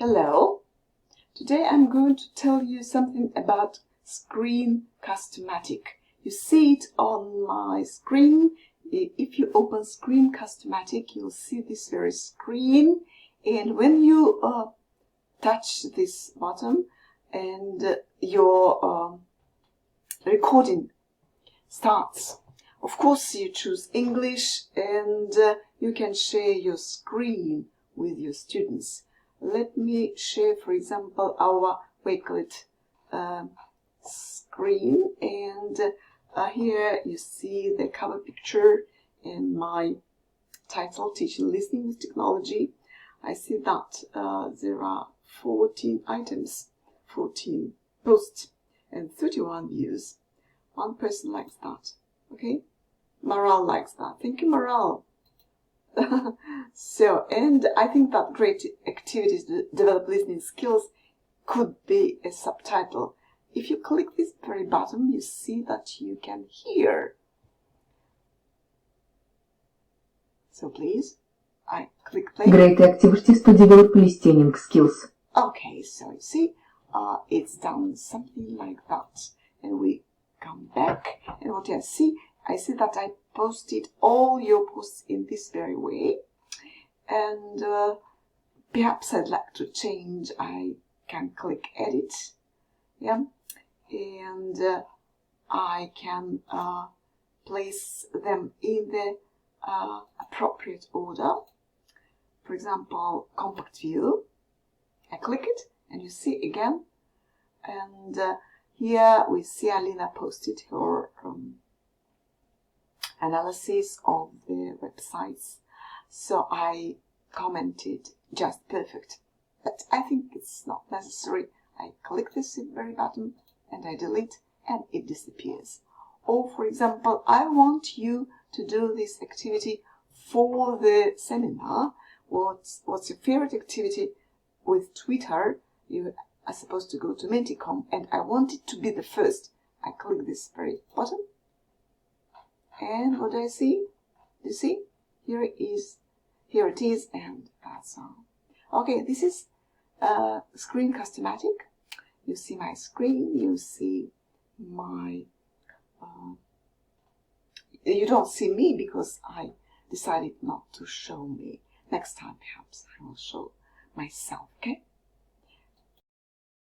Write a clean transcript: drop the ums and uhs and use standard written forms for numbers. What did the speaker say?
Hello, today I'm going to tell you something about Screencast-O-Matic. You see it on my screen. If you open Screencast-O-Matic, you'll see this very screen, and when you touch this button and your recording starts. Of course, you choose English and you can share your screen with your students. Let me share, for example, our Wakelet screen, and here you see the cover picture and my title, Teaching Listening with Technology. I see that there are 14 items, 14 posts, and 31 views. One person likes that. Okay? Maral likes that. Thank you, Maral. So, and I think that great activities to develop listening skills could be a subtitle. If you click this very button, you see that you can hear. So please, I click play. Great activities to develop listening skills. Okay, so you see, it's done something like that. And we come back, and what I see that I posted all your posts in this very way. And perhaps I'd like to change. I can click edit. Yeah. And I can place them in the appropriate order. For example, compact view. I click it and you see again. And here we see Alina posted her analysis of the websites. So I commented just perfect. But I think it's not necessary. I click this very button and I delete and it disappears. Or for example, I want you to do this activity for the seminar. What's your favorite activity with Twitter? You are supposed to go to Menticom and I want it to be the first. I click this very button. And what do I see? Do you see? Here it is, and that's all. Okay, this is Screencast-O-Matic. You see my screen, you see my... you don't see me because I decided not to show me. Next time, perhaps, I will show myself, okay?